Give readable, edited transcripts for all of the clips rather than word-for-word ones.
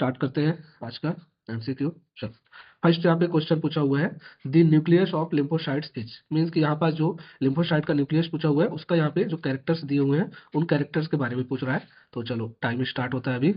Start करते हैं आज का एमसीक्यू। चलो, फर्स्ट यहाँ पे क्वेश्चन पूछा हुआ है, the nucleus of lymphocytes is, means कि यहाँ पर जो लिम्फोसाइट का न्यूक्लियस पूछा हुआ है उसका यहाँ पे जो कैरेक्टर्स दिए हुए हैं उन कैरेक्टर्स के बारे में पूछ रहा है। तो चलो टाइम स्टार्ट होता है अभी।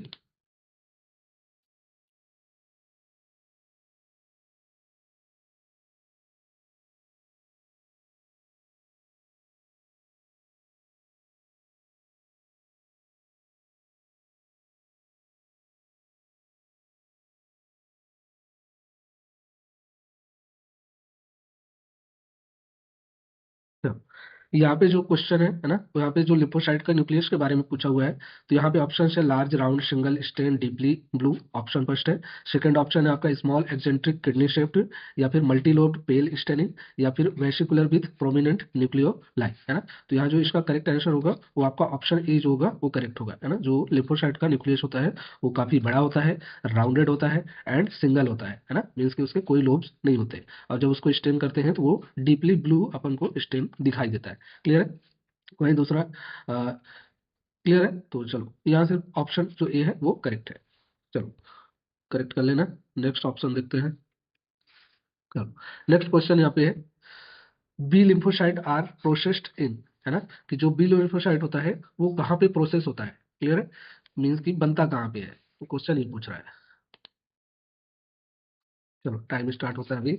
यहाँ पे जो क्वेश्चन है ना, तो यहाँ पे जो लिपोसाइट का न्यूक्लियस के बारे में पूछा हुआ है, तो यहाँ पे ऑप्शन है large round single stain deeply blue, option first है। सेकंड ऑप्शन है आपका स्मॉल एक्सेंट्रिक किडनी शेप्ड, या फिर मल्टीलोब्ड पेल स्टेनिंग, या फिर वेसिकुलर विथ प्रोमिनेंट न्यूक्लियोलाई, है ना। तो यहाँ जो इसका करेक्ट आंसर होगा वो आपका ऑप्शन ए जो होगा वो करेक्ट होगा, है ना। जो लिपोसाइट का न्यूक्लियस होता है वो काफी बड़ा होता है, राउंडेड होता है एंड सिंगल होता है ना, मीन्स कि उसके कोई लोब्स नहीं होते। और जब उसको स्टेन करते हैं तो वो डीपली ब्लू अपन को स्टेन दिखाई देता है। क्लियर है। वहीं दूसरा क्लियर है। तो चलो यहाँ से ऑप्शन जो ए है वो करेक्ट है। चलो करेक्ट कर लेना। नेक्स्ट ऑप्शन देखते हैं। चलो नेक्स्ट क्वेश्चन यहाँ पे है, B lymphocyte are processed in, है ना, कि जो बी लिम्फोसाइट होता है वो कहाँ पे प्रोसेस होता है। क्लियर है, मीन्स कि बनता कहाँ पे है, तो क्वेश्चन ये पूछ रहा है। चलो टाइम स्टार्ट होता है अभी।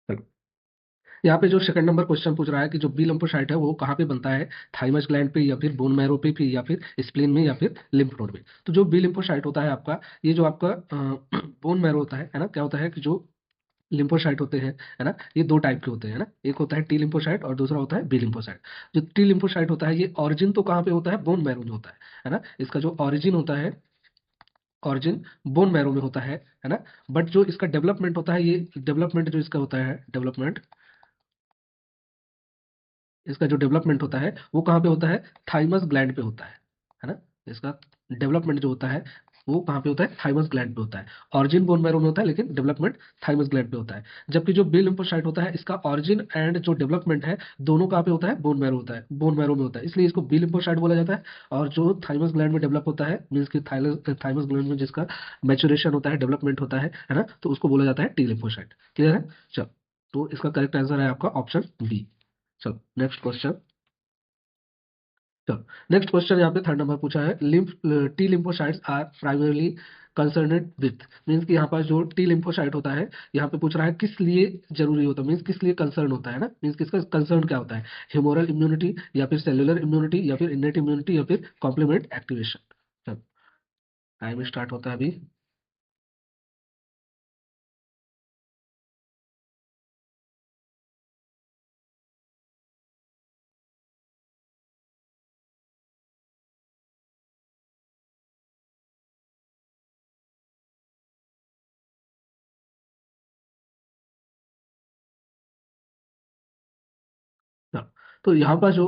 चलो यहाँ पे जो सेकंड नंबर क्वेश्चन पूछ रहा है कि जो बी लिम्फोसाइट है वो कहाँ पे बनता है, थाइमस ग्लैंड पे या फिर बोन मैरो पे भी या फिर स्प्लीन में या फिर लिम्फ नोड में। तो जो बी लिम्फोसाइट होता है आपका, ये जो आपका बोन मैरो होता है ना, क्या होता है कि जो लिम्फोसाइट होते हैं, है ना, ये दो टाइप के होते हैं ना, एक होता है टी लिम्फोसाइट और दूसरा होता है बी लिम्फोसाइट। जो टी लिम्फोसाइट होता है ये ऑरिजिन तो कहाँ पे होता है, बोन मैरो में होता है ना। इसका जो ऑरिजिन होता है, ऑरिजिन बोन मैरो में होता है ना। बट जो इसका डेवलपमेंट होता है, ये डेवलपमेंट जो इसका होता है डेवलपमेंट, इसका जो डेवलपमेंट होता है वो कहाँ पे होता है, थाइमस ग्लैंड पे होता है ना। इसका डेवलपमेंट जो होता है वो कहाँ पे होता है, थाइमस ग्लैंड पे होता है। ऑरिजिन बोन मैरो में होता है लेकिन डेवलपमेंट थाइमस ग्लैंड पे होता है। जबकि जो बी लिम्फोसाइट होता है इसका ऑरिजिन एंड जो डेवलपमेंट है दोनों कहाँ पे होता है, बोन मैरो होता है, बोन मैरो में होता है, इसलिए इसको बी लिम्फोसाइट बोला जाता है। और जो थाइमस ग्लैंड में डेवलप होता है, मीन्स की थाइमस ग्लैंड में जिसका मैचुरेशन होता है, डेवलपमेंट होता है ना, तो उसको बोला जाता है टी लिम्फोसाइट। क्लियर है। चलो तो इसका करेक्ट आंसर है आपका ऑप्शन बी। चलो नेक्स्ट क्वेश्चन। चलो नेक्स्ट क्वेश्चन यहाँ पे थर्ड नंबर पूछा है, lymph T lymphocytes are primarily concerned with, means कि यहाँ पर जो टी लिम्फोसाइट होता है यहाँ पे पूछ रहा है किस लिए जरूरी होता है, मीन्स किस लिए कंसर्न होता है ना, मीन्स किसका कंसर्न क्या होता है, ह्यूमोरल इम्यूनिटी या फिर सेलुलर इम्यूनिटी या फिर इनेट इम्यूनिटी या फिर कॉम्प्लीमेंट एक्टिवेशन। चलो टाइम स्टार्ट होता है अभी। हाँ, तो यहाँ पर जो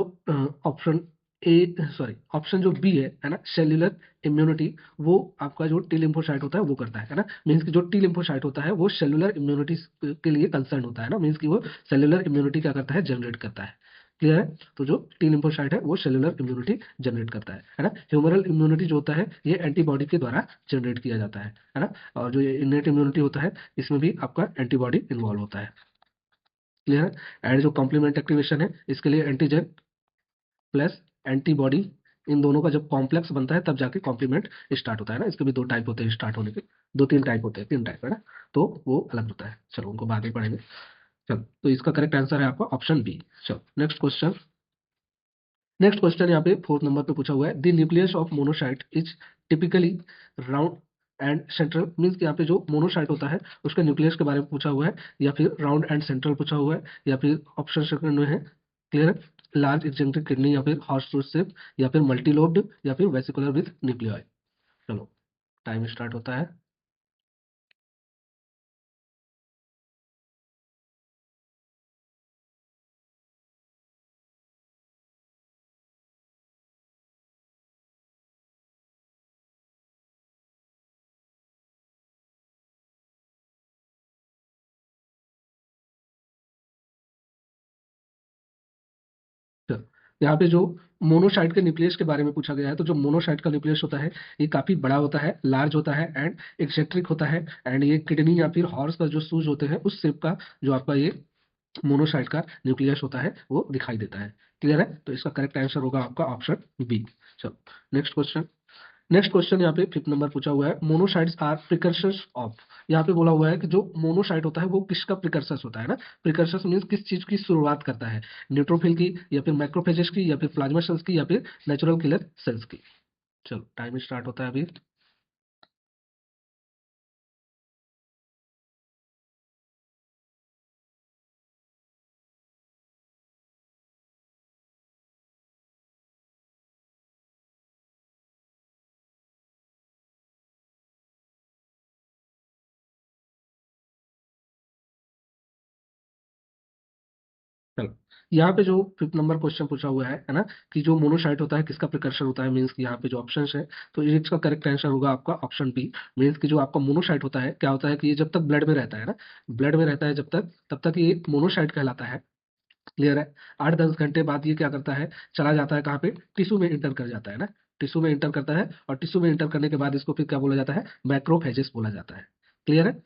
ऑप्शन ए, सॉरी ऑप्शन जो बी है ना, सेल्युलर इम्यूनिटी, वो आपका जो टी लिम्फोसाइट होता है वो करता है ना। मीन्स कि जो टी लिम्फोसाइट होता है वो सेल्युलर इम्यूनिटी के लिए कंसर्न होता है ना, मीन्स कि वो सेल्युलर इम्यूनिटी क्या करता है, जनरेट करता है। क्लियर है। तो जो टी लिम्फोसाइट है वो सेल्युलर इम्यूनिटी जनरेट करता है ना। ह्यूमरल इम्यूनिटी जो होता है ये एंटीबॉडी के द्वारा जनरेट किया जाता है ना। और जो ये इनेट इम्यूनिटी होता है इसमें भी आपका एंटीबॉडी इन्वॉल्व होता है। क्लियर है। एंड जो कॉम्प्लीमेंट एक्टिवेशन है इसके लिए एंटीजन प्लस एंटीबॉडी, इन दोनों का जब कॉम्प्लेक्स बनता है तब जाके कॉम्प्लीमेंट स्टार्ट होता है ना। इसके भी दो टाइप होते हैं स्टार्ट होने के, दो तीन टाइप होते हैं, तीन टाइप है ना। तो वो अलग होता है, चलो उनको बाद में पढ़ेंगे। चलो तो इसका करेक्ट आंसर है आपका ऑप्शन बी। चलो नेक्स्ट क्वेश्चन। नेक्स्ट क्वेश्चन यहाँ पे फोर्थ नंबर पे पूछा हुआ है, the nucleus of monocyte is typically round and central, means कि यहाँ पे जो मोनोसाइट होता है उसके न्यूक्लियस के बारे में पूछा हुआ है, या फिर राउंड एंड सेंट्रल पूछा हुआ है, या फिर ऑप्शन सेकंड में है, क्लियर है, लार्ज एक्जेंट्रिक किडनी या फिर हॉर्स शेप या फिर मल्टीलोब्ड या फिर वेसिकुलर विथ न्यूक्लियाई। चलो टाइम स्टार्ट होता है। यहाँ पे जो मोनोसाइट के न्यूक्लियस के बारे में पूछा गया है, तो जो मोनोसाइट का न्यूक्लियस होता है ये काफी बड़ा होता है, लार्ज होता है एंड एक्सेंट्रिक होता है, एंड ये किडनी या फिर हॉर्स का जो सूज होते हैं उस शेप का जो आपका ये मोनोसाइट का न्यूक्लियस होता है वो दिखाई देता है। क्लियर है? तो इसका करेक्ट आंसर होगा आपका ऑप्शन बी। चलो नेक्स्ट क्वेश्चन। नेक्स्ट क्वेश्चन यहाँ पे 5th नंबर पूछा हुआ है, मोनोसाइट्स आर प्रिकर्सर्स ऑफ। यहाँ पे बोला हुआ है कि जो मोनोसाइट होता है वो किसका प्रिकर्सर्स होता है ना। प्रिकर्सर्स मीन्स किस चीज की शुरुआत करता है, न्यूट्रोफिल की या फिर मैक्रोफेजेस की या फिर प्लाज्मा सेल्स की या फिर नेचुरल किलर सेल्स की। चलो टाइम स्टार्ट होता है अभी। चलो यहाँ पे जो 5th नंबर क्वेश्चन पूछा हुआ है ना, कि जो मोनोसाइट होता है किसका प्रिकर्सर होता है, मीन्स कि यहाँ पे जो ऑप्शंस है, तो इसका करेक्ट आंसर होगा आपका ऑप्शन बी। मीन्स कि जो आपका मोनोसाइट होता है क्या होता है कि ये जब तक ब्लड में रहता है ना, ब्लड में रहता है जब तक, तब तक ये मोनोसाइट कहलाता है। क्लियर है? 8-10 घंटे बाद ये क्या करता है, चला जाता है कहाँ पे, टिश्यू में इंटर कर जाता है ना, टिश्यू में इंटर करता है, और टिश्यू में इंटर करने के बाद इसको फिर क्या बोला जाता है, मैक्रोफेजेस बोला जाता है। क्लियर है?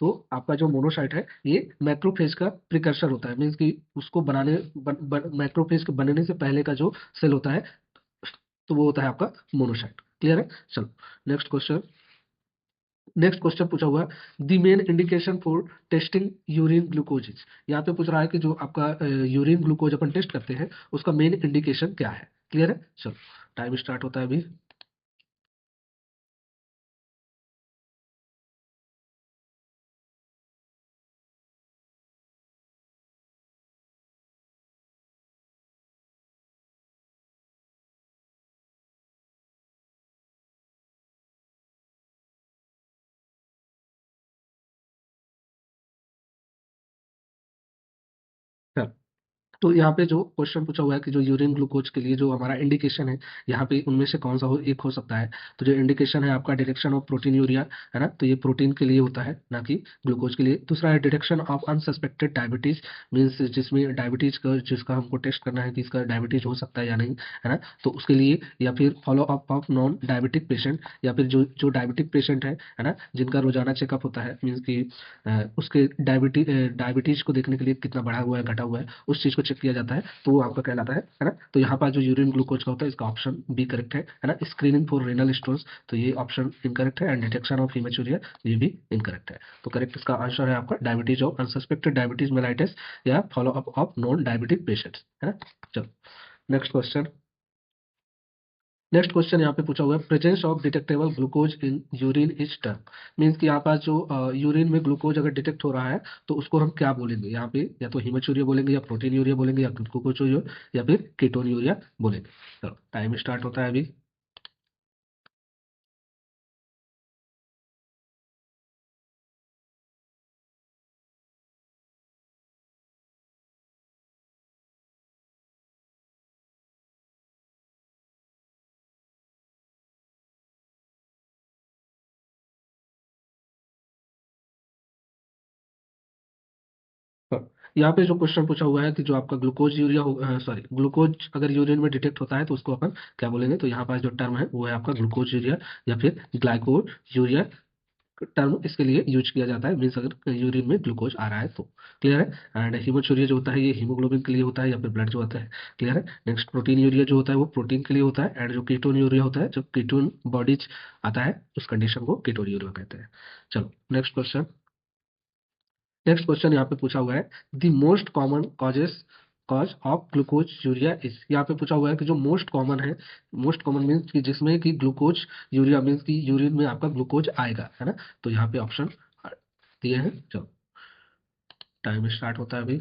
तो आपका जो मोनोसाइट है ये मैक्रोफेज का प्रिकर्सर होता है, मीन्स कि उसको बनाने मैक्रोफेज के बनने से पहले का जो सेल होता है, तो वो होता है आपका मोनोसाइट। क्लियर है? चलो नेक्स्ट क्वेश्चन। नेक्स्ट क्वेश्चन पूछा हुआ है, the main indication for testing urine glucose. यहाँ पे पूछ रहा है कि जो आपका यूरिन ग्लूकोज अपन टेस्ट करते हैं उसका मेन इंडिकेशन क्या है। क्लियर है? चलो टाइम स्टार्ट होता है अभी। तो यहाँ पे जो क्वेश्चन पूछा हुआ है कि जो यूरिन ग्लूकोज के लिए जो हमारा इंडिकेशन है, यहाँ पे उनमें से कौन सा एक हो सकता है। तो जो इंडिकेशन है आपका डिटेक्शन ऑफ प्रोटीन यूरिया, है ना, तो ये प्रोटीन के लिए होता है ना कि ग्लूकोज के लिए। दूसरा है डिटेक्शन ऑफ अनसस्पेक्टेड डायबिटीज, मीन्स जिसमें डायबिटीज का जिसका हमको टेस्ट करना है कि इसका डायबिटीज हो सकता है या नहीं, है ना, तो उसके लिए। या फिर follow up of non diabetic patient, या फिर जो जो डायबिटिक पेशेंट है ना, जिनका रोजाना चेकअप होता है, मीन्स कि उसके डायबिटीज को देखने के लिए कितना बढ़ा हुआ है घटा हुआ है उस चीज को चेक किया जाता है, तो वो आपका कहलाता है ना। तो यहाँ पर जो यूरिन ग्लूकोज का होता है इसका ऑप्शन बी करेक्ट है ना। स्क्रीनिंग फॉर रेनल स्टोन्स, तो ये ऑप्शन इनकरेक्ट है, एंड डिटेक्शन ऑफ हीमेचुरिया ये भी इनकरेक्ट है। तो करेक्ट इसका आंसर है आपका डायबिटीज ऑफ अनसस्पेक्टेड डायबिटीज मेलाइटिस या follow up of non diabetic patients, है ना। चलो नेक्स्ट क्वेश्चन। नेक्स्ट क्वेश्चन यहाँ पे पूछा हुआ है, presence of detectable glucose in urine is term. Means कि यहाँ पास जो यूरिन में ग्लूकोज अगर डिटेक्ट हो रहा है तो उसको हम क्या बोलेंगे यहाँ पे, या तो हीमेचूरिया बोलेंगे या प्रोटीन यूरिया बोलेंगे या ग्लूकोज यूरिया या फिर कीटोन यूरिया बोलेंगे। चलो टाइम स्टार्ट होता है अभी। हाँ, यहाँ पे जो क्वेश्चन पूछा हुआ है कि जो आपका ग्लूकोज यूरिया सॉरी ग्लूकोज अगर यूरिन में डिटेक्ट होता है तो उसको अपन क्या बोलेंगे, तो यहाँ पास जो टर्म है वो है आपका ग्लूकोज यूरिया या फिर ग्लाइको यूरिया टर्म इसके लिए यूज किया जाता है, मीन्स अगर यूरिन में ग्लूकोज आ रहा है तो। क्लियर है? एंड हीमोचूरिया जो होता है ये हीमोग्लोबिन के लिए होता है या फिर ब्लड जो होता है। क्लियर है? नेक्स्ट प्रोटीन यूरिया जो होता है वो प्रोटीन के लिए होता है, एंड जो कीटोन यूरिया होता है जब कीटोन बॉडीज आता है उस कंडीशन को कीटोन यूरिया कहते हैं। चलो नेक्स्ट क्वेश्चन। नेक्स्ट क्वेश्चन यहाँ पे पूछा हुआ है, the most common cause of glucose urea is. यहाँ पे पूछा हुआ है कि जो मोस्ट कॉमन है, मोस्ट कॉमन मीन्स कि जिसमें कि ग्लूकोज यूरिया मीन्स कि यूरिन में आपका ग्लूकोज आएगा, है ना। तो यहाँ पे ऑप्शन दिए हैं। चलो टाइम स्टार्ट होता है अभी।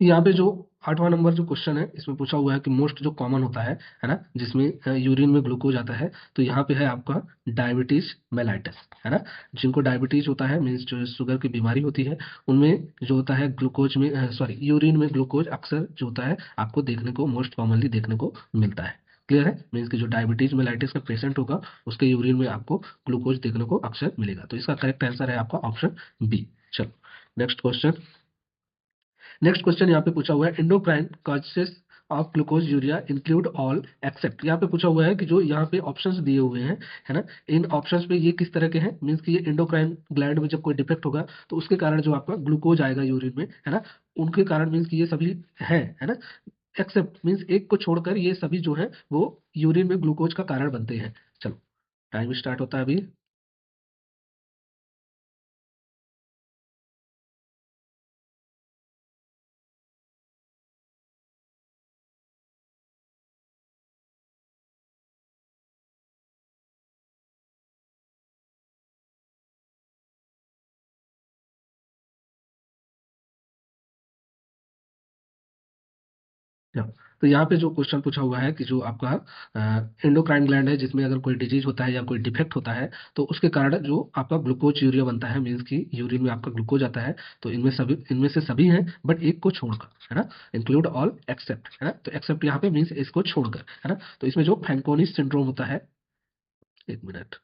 यहाँ पे जो 8वां नंबर जो क्वेश्चन है इसमें पूछा हुआ है कि मोस्ट जो कॉमन होता है ना, जिसमें यूरिन में ग्लूकोज आता है, तो यहाँ पे है आपका डायबिटीज मेलाइटस, है ना। जिनको डायबिटीज होता है, मीन्स जो शुगर की बीमारी होती है, उनमें जो होता है ग्लूकोज में, सॉरी, यूरिन में ग्लूकोज अक्सर जो होता है आपको देखने को, मोस्ट कॉमनली देखने को मिलता है। क्लियर है, मीन्स कि जो डायबिटीज मेलाइटिस का पेशेंट होगा उसके यूरिन में आपको ग्लूकोज देखने को अक्सर मिलेगा। तो इसका करेक्ट आंसर है आपका ऑप्शन बी। चलो नेक्स्ट क्वेश्चन। नेक्स्ट क्वेश्चन यहाँ पे पूछा हुआ है, endocrine causes of glucose urea include all except. यहाँ पे पूछा हुआ है कि जो यहाँ पे ऑप्शंस दिए हुए हैं, है ना, इन ऑप्शंस पे ये किस तरह के हैं, मीन्स कि ये एंडोक्राइन ग्लैंड में जब कोई डिफेक्ट होगा तो उसके कारण जो आपका ग्लूकोज आएगा यूरिन में, है ना, उनके कारण मीन्स कि ये सभी है ना, एक्सेप्ट मीन्स एक को छोड़कर ये सभी जो है वो यूरिन में ग्लूकोज का कारण बनते हैं। चलो टाइम स्टार्ट होता है अभी। Yeah. तो यहाँ पे जो क्वेश्चन पूछा हुआ है कि जो आपका एंडोक्राइन ग्लैंड है, जिसमें अगर कोई डिजीज होता है या कोई डिफेक्ट होता है तो उसके कारण जो आपका ग्लूकोज यूरिया बनता है, मीन्स कि यूरिन में आपका ग्लूकोज आता है, तो इनमें से सभी हैं बट एक को छोड़कर, है ना, इंक्लूड ऑल एक्सेप्ट, है ना। तो एक्सेप्ट यहाँ पे मीन्स इसको छोड़कर, है ना। तो इसमें जो फैंकोनी सिंड्रोम होता है, एक minute,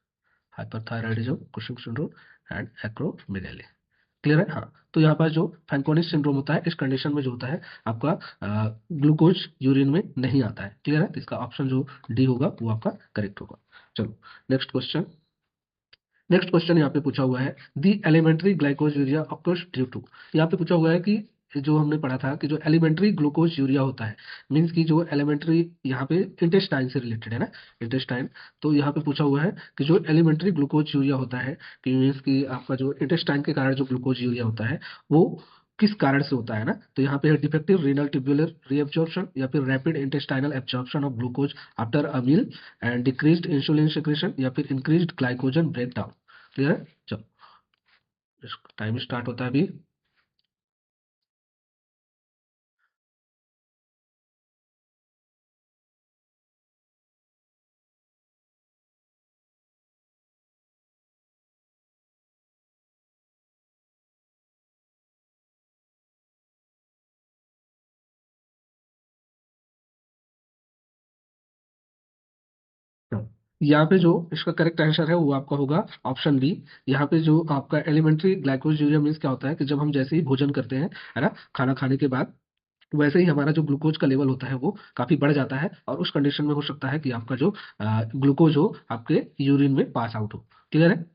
hyperthyroidism, Cushing syndrome and acromegaly. Clear है, हाँ। तो यहाँ पर जो फैंकोनी सिंड्रोम होता है, इस कंडीशन में जो होता है आपका ग्लूकोज यूरिन में नहीं आता है। क्लियर है, तो इसका ऑप्शन जो डी होगा वो आपका करेक्ट होगा। चलो नेक्स्ट क्वेश्चन। नेक्स्ट क्वेश्चन यहाँ पे पूछा हुआ है, the elementary glycosuria occurs due to. यहाँ पे पूछा हुआ है कि जो हमने पढ़ा था कि जो एलिमेंट्री ग्लूकोज यूरिया होता है, मीन्स कि जो एलिमेंट्री यहाँ पे इंटेस्टाइन से रिलेटेड है ना, इंटेस्टाइन। तो यहाँ पे पूछा हुआ है कि जो एलिमेंट्री ग्लूकोज यूरिया होता है, कि मीन्स कि आपका जो इंटेस्टाइन के कारण जो ग्लूकोज यूरिया होता है वो किस कारण से होता है ना। तो यहाँ पे है डिफेक्टिव रीनल ट्यूबुलर रीअब्जॉर्प्शन, या फिर rapid intestinal absorption of glucose after a meal and decreased insulin secretion, या फिर इंक्रीज्ड ग्लाइकोजन ब्रेकडाउन। क्लियर है, चलो टाइम स्टार्ट होता है अभी। यहाँ पे जो इसका करेक्ट आंसर है वो आपका होगा ऑप्शन बी। यहाँ पे जो आपका एलिमेंट्री ग्लाइकोज यूरिया मीन्स क्या होता है कि जब हम जैसे ही भोजन करते हैं, है ना, खाना खाने के बाद, वैसे ही हमारा जो ग्लूकोज का लेवल होता है वो काफी बढ़ जाता है, और उस कंडीशन में हो सकता है कि आपका जो ग्लूकोज हो आपके यूरिन में पास आउट हो। क्लियर है,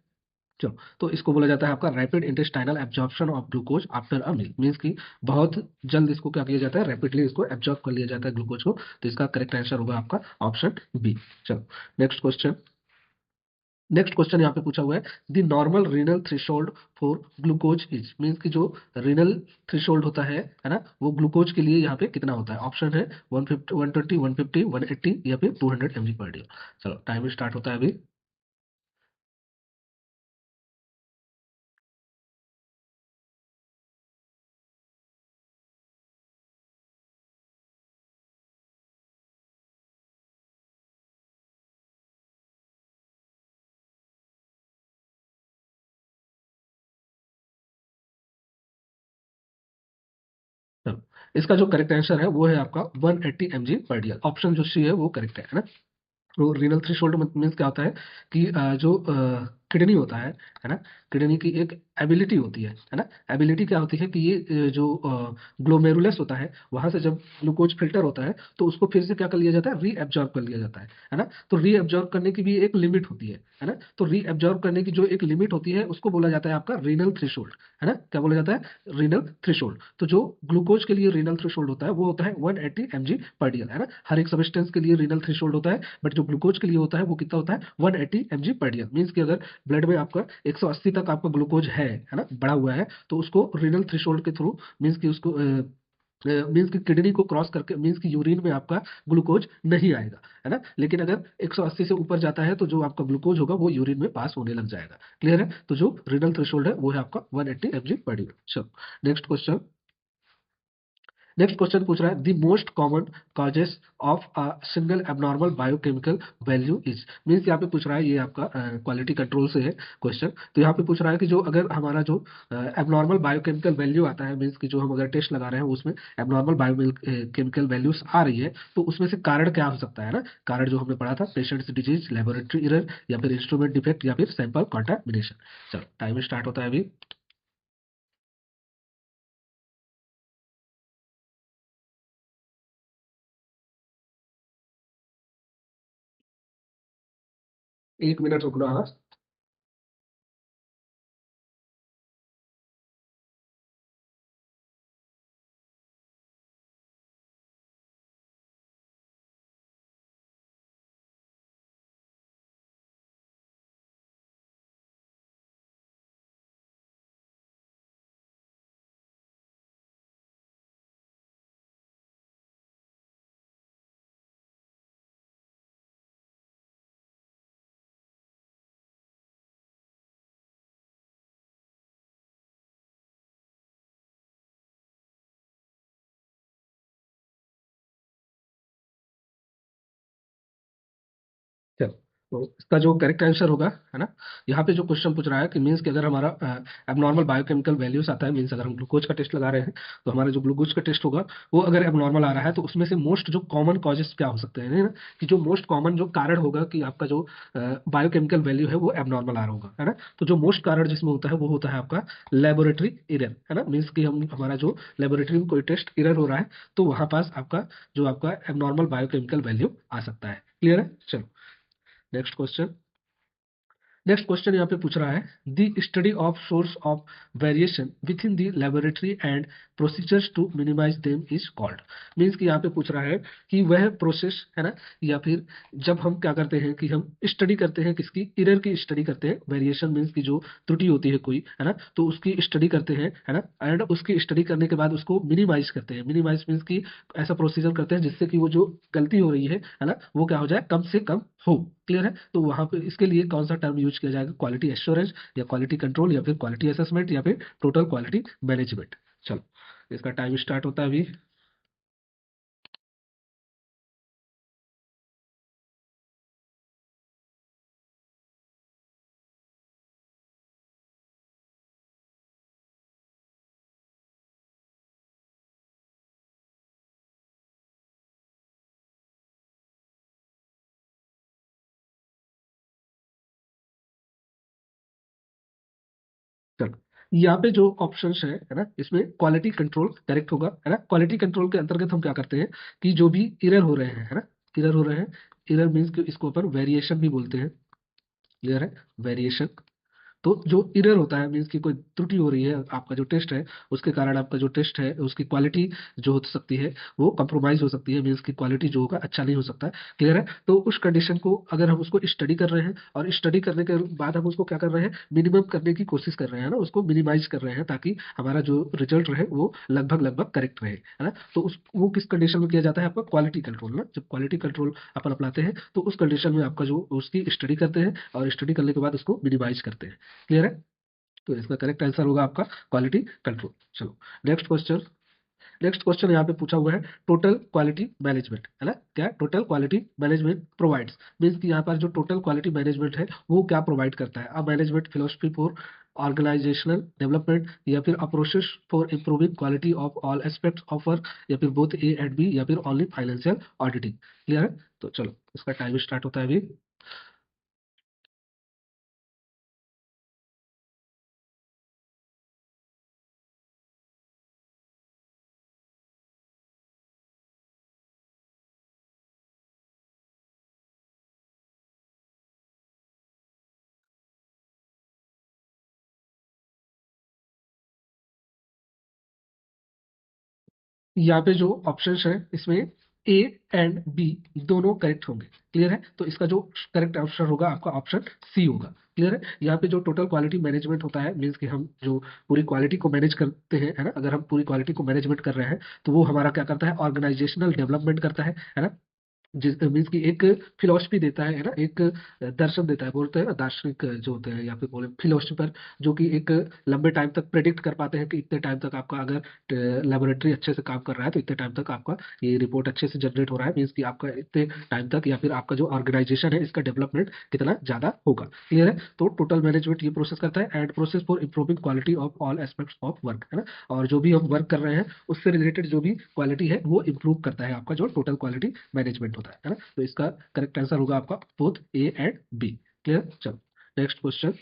चलो। तो इसको बोला जाता है आपका rapid intestinal absorption of glucose after a meal, means कि बहुत जल्द इसको क्या किया जाता है, रैपिडली इसको एब्जॉर्ब कर लिया जाता है ग्लूकोज को। तो इसका करेक्ट आंसर होगा आपका ऑप्शन बी। चलो नेक्स्ट क्वेश्चन। नेक्स्ट क्वेश्चन यहाँ पे पूछा हुआ है, the normal renal threshold for glucose is, means कि जो रीनल थ्रेशोल्ड होता है ना, वो ग्लूकोज के लिए यहाँ पे कितना होता है। ऑप्शन है 150, 120, 150, 180 या फिर 200 mg पर डे। चलो टाइम स्टार्ट होता है अभी। चलो इसका जो करेक्ट आंसर है वो है आपका 180 mg पर डे। ऑप्शन जो सी है वो करेक्ट है ना। तो रीनल थ्रेशोल्ड मीन्स क्या होता है कि जो किडनी होता है ना, किडनी की एक एबिलिटी होती है ना। एबिलिटी क्या होती है कि ये जो ग्लोमेरुलस होता है, वहां से जब ग्लूकोज फिल्टर होता है तो उसको फिर से क्या कर लिया जाता है, रीएब्जॉर्ब कर लिया जाता है ना। तो रीएब्जॉर्ब करने की भी एक लिमिट होती है ना। तो रीएब्जॉर्ब करने की जो एक लिमिट होती है उसको बोला जाता है आपका रीनल थ्रेशोल्ड, है ना। क्या बोला जाता है, रीनल थ्रेशोल्ड। तो जो ग्लूकोज के लिए रीनल थ्रेशोल्ड होता है वो होता है 180 mg पर डे, है ना। हर एक सब्सटेंस के लिए रीनल थ्रेशोल्ड होता है, बट जो ग्लूकोज के लिए होता है वो कितना होता है, 180 mg पर डे। मीन्स कि अगर ब्लड में आपका 180 तक आपका ग्लूकोज है ना, बढ़ा हुआ है, तो उसको रीनल थ्रेशोल्ड के थ्रू, मीन्स कि उसको मीन्स कि किडनी को क्रॉस करके, मीन्स कि यूरिन में आपका ग्लूकोज नहीं आएगा, है ना। लेकिन अगर 180 से ऊपर जाता है तो जो आपका ग्लूकोज होगा वो यूरिन में पास होने लग जाएगा। क्लियर है, तो जो रीनल थ्रेशोल्ड है वो है आपका 180 mg पर डे। चलो नेक्स्ट क्वेश्चन। नेक्स्ट क्वेश्चन पूछ रहा है the most common causes of a single abnormal biochemical value is. Means यहाँ पे पूछ रहा है, ये आपका क्वालिटी कंट्रोल से है क्वेश्चन। तो यहाँ पे पूछ रहा है कि जो अगर हमारा जो एबनॉर्मल बायोकेमिकल वैल्यू आता है, मीन्स कि जो हम अगर टेस्ट लगा रहे हैं उसमें एबनॉर्मल बायोकेमिकल वैल्यूज आ रही है, तो उसमें से कारण क्या हो सकता है ना। कारण जो हमने पढ़ा था, पेशेंट्स डिजीज, लेबोरेटरी एरर, या फिर इंस्ट्रूमेंट डिफेक्ट, या फिर सैंपल कॉन्टामिनेशन। चलो टाइम स्टार्ट होता है अभी। 1 मिनट रुकना। हाँ, चलो, तो इसका जो करेक्ट आंसर होगा, है ना, यहाँ पे जो क्वेश्चन पूछ रहा है कि मीन्स कि अगर हमारा एबनॉर्मल बायोकेमिकल वैल्यूज आता है, मीन्स अगर हम ग्लूकोज का टेस्ट लगा रहे हैं, तो हमारा जो ग्लूकोज का टेस्ट होगा वो अगर एबनॉर्मल आ रहा है, तो उसमें से मोस्ट जो कॉमन कॉजेस क्या हो सकते हैं, है ना, कि जो मोस्ट कॉमन जो कारण होगा कि आपका जो बायोकेमिकल वैल्यू है वो एबनॉर्मल आ रहा होगा, है ना। तो जो मोस्ट कारण जिसमें होता है वो होता है आपका लेबोरेटरी एरर, है ना। मीन्स कि हम हमारा जो लेबोरेटरी में कोई टेस्ट एरर हो रहा है, तो वहां पास आपका जो आपका एबनॉर्मल बायोकेमिकल वैल्यू आ सकता है। क्लियर है। चलो नेक्स्ट क्वेश्चन। नेक्स्ट क्वेश्चन यहाँ पे पूछ रहा है the study of source of variation within the laboratory and procedures to minimize them is called. Means कि यहाँ पे पूछ रहा है कि वह प्रोसेस, है ना, या फिर जब हम क्या करते हैं कि हम स्टडी करते हैं, किसकी, एरर की स्टडी करते हैं। वेरिएशन मीन्स की जो त्रुटि होती है कोई, है ना, तो उसकी स्टडी करते हैं, है ना, एंड उसकी स्टडी करने के बाद उसको मिनिमाइज करते हैं। मिनिमाइज मीन्स की ऐसा प्रोसीजर करते हैं जिससे कि वो जो गलती हो रही है ना, वो क्या हो जाए, कम से कम हो। क्लियर है। तो वहां पे इसके लिए कौन सा टर्म यूज किया जाएगा, क्वालिटी एश्योरेंस, या क्वालिटी कंट्रोल, या फिर क्वालिटी असेसमेंट, या फिर टोटल क्वालिटी मैनेजमेंट। चलो इसका टाइम स्टार्ट होता है अभी। चलो यहाँ पे जो ऑप्शंस है ना, इसमें क्वालिटी कंट्रोल करेक्ट होगा, है ना। क्वालिटी कंट्रोल के अंतर्गत हम क्या करते हैं कि जो भी एरर हो रहे हैं, है ना, एरर हो रहे हैं, एरर मीन्स इसको अपन वेरिएशन भी बोलते हैं। क्लियर है। वेरिएशन, तो जो एरर होता है मीन्स की कोई त्रुटि हो रही है, आपका जो टेस्ट है उसके कारण आपका जो टेस्ट है उसकी क्वालिटी जो हो सकती है वो कंप्रोमाइज हो सकती है। मीन्स की क्वालिटी जो होगा अच्छा नहीं हो सकता है। क्लियर है। तो उस कंडीशन को अगर हम उसको स्टडी कर रहे हैं, और स्टडी करने के बाद हम उसको क्या कर रहे हैं, मिनिमम करने की कोशिश कर रहे हैं ना, उसको मिनिमाइज कर रहे हैं, ताकि हमारा जो रिजल्ट रहे वो लगभग लगभग करेक्ट रहे, है ना। तो उस वो किस कंडीशन में किया जाता है, आपका क्वालिटी कंट्रोल ना। जब क्वालिटी कंट्रोल अपन अपनाते हैं तो उस कंडीशन में आपका जो उसकी स्टडी करते हैं, और स्टडी करने के बाद उसको मिनिमाइज करते हैं। क्लियर है। तो इसका करेक्ट आंसर होगा आपका क्वालिटी कंट्रोल। चलो नेक्स्ट क्वेश्चन। नेक्स्ट क्वेश्चन यहाँ पे पूछा हुआ है टोटल क्वालिटी मैनेजमेंट, है ना। क्या total quality management provides. Means कि यहाँ पर जो टोटल क्वालिटी मैनेजमेंट है वो क्या प्रोवाइड करता है। अब management philosophy for organizational development, या फिर a process for improving quality of all aspects of work, या फिर बोथ ए एंड बी, या फिर ओनली फाइनेंशियल ऑडिटिंग। क्लियर है। तो चलो इसका टाइम स्टार्ट होता है अभी। यहाँ पे जो ऑप्शंस है इसमें ए एंड बी दोनों करेक्ट होंगे। क्लियर है। तो इसका जो करेक्ट आंसर होगा आपका ऑप्शन सी होगा। क्लियर है। यहाँ पे जो टोटल क्वालिटी मैनेजमेंट होता है, मीन्स कि हम जो पूरी क्वालिटी को मैनेज करते हैं, है ना, अगर हम पूरी क्वालिटी को मैनेजमेंट कर रहे हैं तो वो हमारा क्या करता है, ऑर्गेनाइजेशनल डेवलपमेंट करता है ना। जिस मीन्स कि एक फिलोसफी देता है ना, एक दर्शन देता है, बोलते हैं ना दार्शनिक जो होते हैं, या फिर बोले फिलोसफर, जो कि एक लंबे टाइम तक प्रेडिक्ट कर पाते हैं कि इतने टाइम तक आपका अगर लेबोरेटरी अच्छे से काम कर रहा है तो इतने टाइम तक आपका ये रिपोर्ट अच्छे से जनरेट हो रहा है, मीन्स कि आपका इतने टाइम तक, या फिर आपका जो ऑर्गेनाइजेशन है इसका डेवलपमेंट कितना ज्यादा होगा। क्लियर है? तो टोटल मैनेजमेंट ये प्रोसेस करता है, and process for improving quality of all aspects of work, है ना। और जो भी हम वर्क कर रहे हैं उससे रिलेटेड जो भी क्वालिटी है वो इंप्रूव करता है आपका जो टोटल क्वालिटी मैनेजमेंट होता है ना। तो इसका करेक्ट आंसर होगा आपका both A and B. Clear? चलो नेक्स्ट क्वेश्चन।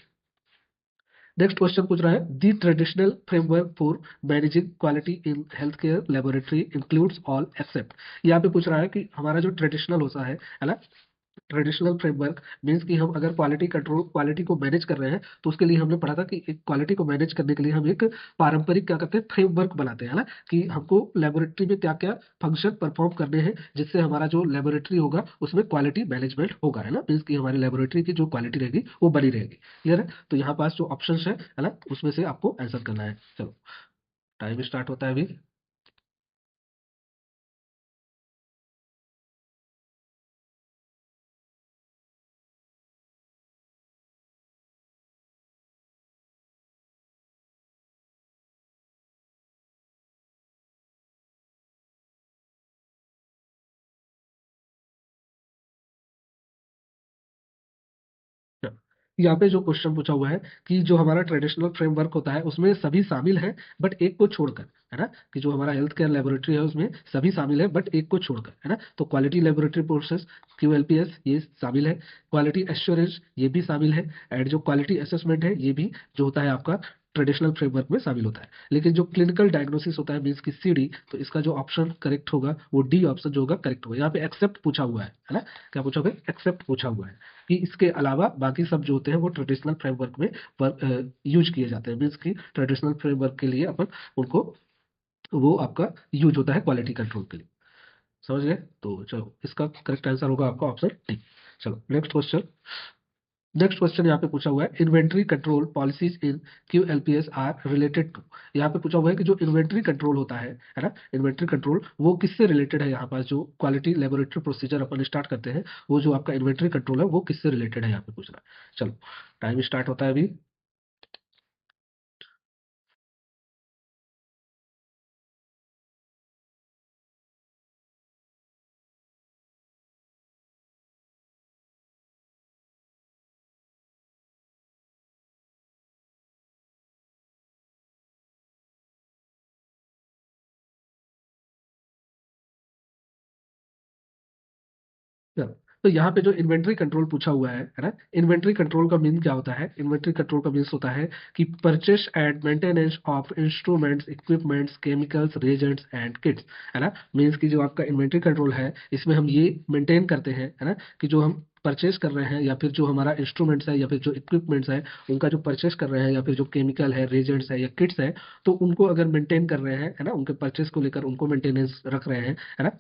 नेक्स्ट क्वेश्चन पूछ रहा है, the traditional framework for managing quality in health care laboratory includes all except. यहाँ पे पूछ रहा है कि हमारा जो ट्रेडिशनल होता है ना, ट्रेडिशनल फ्रेमवर्क मीन्स कि हम अगर क्वालिटी कंट्रोल, क्वालिटी को मैनेज कर रहे हैं तो उसके लिए हमने पढ़ा था कि एक क्वालिटी को मैनेज करने के लिए हम एक पारंपरिक क्या करते हैं, फ्रेमवर्क बनाते हैं ना, कि हमको लेबोरेटरी में क्या क्या फंक्शन परफॉर्म करने हैं जिससे हमारा जो लेबोरेटरी होगा उसमें क्वालिटी मैनेजमेंट होगा, है ना। मीन्स कि हमारी लेबोरेटरी की जो क्वालिटी रहेगी वो बनी रहेगी। क्लियर है? तो यहाँ पास जो ऑप्शन है ना, उसमें से आपको आंसर करना है। चलो टाइम स्टार्ट होता है अभी। यहाँ पे जो क्वेश्चन पूछा हुआ है कि जो हमारा ट्रेडिशनल फ्रेमवर्क होता है उसमें सभी शामिल हैं बट एक को छोड़कर, है ना, कि जो हमारा हेल्थ केयर लेबोरेटरी है उसमें सभी शामिल है बट एक को छोड़कर, है ना। तो क्वालिटी लेबोरेटरी प्रोसेस QLPS ये शामिल है, क्वालिटी एश्योरेंस ये भी शामिल है, एंड जो क्वालिटी असेसमेंट है ये भी जो होता है आपका ट्रेडिशनल फ्रेमवर्क में शामिल होता है। लेकिन जो क्लिनिकल डायग्नोसिस होता है मीन्स की CD, तो इसका जो ऑप्शन करेक्ट होगा वो डी ऑप्शन जो होगा करेक्ट होगा। यहाँ पे एक्सेप्ट पूछा हुआ है ना, क्या पूछा हुआ है, एक्सेप्ट पूछा हुआ है कि इसके अलावा बाकी सब जो होते हैं वो ट्रेडिशनल फ्रेमवर्क में यूज किए जाते हैं, मीन्स की ट्रेडिशनल फ्रेमवर्क के लिए अपन उनको, वो आपका यूज होता है क्वालिटी कंट्रोल के लिए। समझ गए? तो चलो इसका करेक्ट आंसर होगा आपका ऑप्शन डी। चलो नेक्स्ट क्वेश्चन। नेक्स्ट क्वेश्चन यहाँ पे पूछा हुआ है, inventory control policies in QLPS are related to. यहाँ पे पूछा हुआ है कि जो इन्वेंट्री कंट्रोल होता है ना, इन्वेंट्री कंट्रोल वो किससे रिलेटेड है, यहाँ पास जो क्वालिटी लेबोरेटरी प्रोसीजर अपन स्टार्ट करते हैं वो जो आपका इन्वेंट्री कंट्रोल है वो किससे रिलेटेड है, यहाँ पे पूछ रहा है। चलो टाइम स्टार्ट होता है अभी। चलो, तो यहाँ पे जो इन्वेंट्री कंट्रोल पूछा हुआ है ना, इन्वेंट्री कंट्रोल का मीन क्या होता है, इन्वेंट्री कंट्रोल का मीन्स होता है कि purchase and maintenance of instruments, equipments, chemicals, reagents and kits, है ना। मीन्स की जो आपका इन्वेंट्री कंट्रोल है इसमें हम ये मेंटेन करते हैं, है ना, कि जो हम परचेस कर रहे हैं या फिर जो हमारा इंस्ट्रूमेंट्स है या फिर जो इक्विपमेंट्स है उनका जो परचेस कर रहे हैं, या फिर जो केमिकल है, रेजेंट्स है या किट्स है, तो उनको अगर मेंटेन कर रहे हैं, है ना, उनके परचेस को लेकर उनको मेंटेनेंस रख रहे हैं, है ना,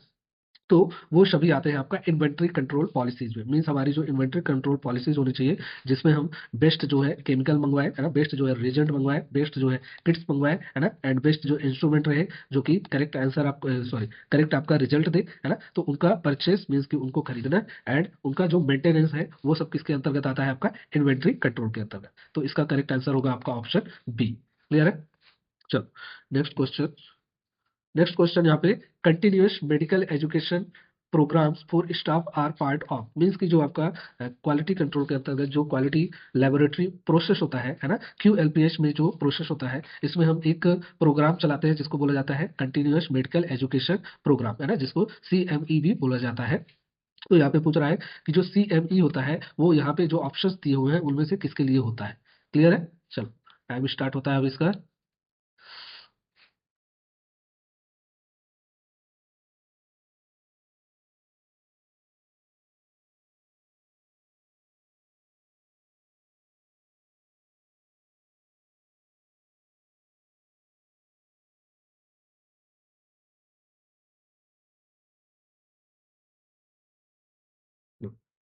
तो वो सभी आते हैं आपका इन्वेंट्री कंट्रोल पॉलिसीज में। मीन्स हमारी जो इन्वेंट्री कंट्रोल पॉलिसीज होनी चाहिए जिसमें हम बेस्ट जो है केमिकल मंगवाए, है ना, बेस्ट जो है रेजेंट मंगवाए, बेस्ट जो है किट्स मंगवाए, है ना, एंड बेस्ट जो इंस्ट्रूमेंट रहे जो कि करेक्ट आंसर आप, सॉरी, करेक्ट आपका रिजल्ट दे, है ना। तो उनका परचेस मीन्स कि उनको खरीदना एंड उनका जो मेंटेनेंस है वो सब किसके अंतर्गत आता है, आपका इन्वेंट्री कंट्रोल के अंतर्गत। तो इसका करेक्ट आंसर होगा आपका ऑप्शन बी। क्लियर है? चलो नेक्स्ट क्वेश्चन। नेक्स्ट क्वेश्चन यहाँ पे, continuous medical education programs for staff are part of. Means की जो आपका क्वालिटी कंट्रोल के अंतर्गत जो क्वालिटी लेबोरेटरी प्रोसेस होता है ना, QLPS में जो प्रोसेस होता है इसमें हम एक प्रोग्राम चलाते हैं जिसको बोला जाता है कंटिन्यूअस मेडिकल एजुकेशन प्रोग्राम, है ना, जिसको CME भी बोला जाता है। तो यहाँ पे पूछ रहा है कि जो CME होता है वो यहाँ पे जो ऑप्शंस दिए हुए हैं उनमें से किसके लिए होता है। क्लियर है? चलो टाइम स्टार्ट होता है अब इसका।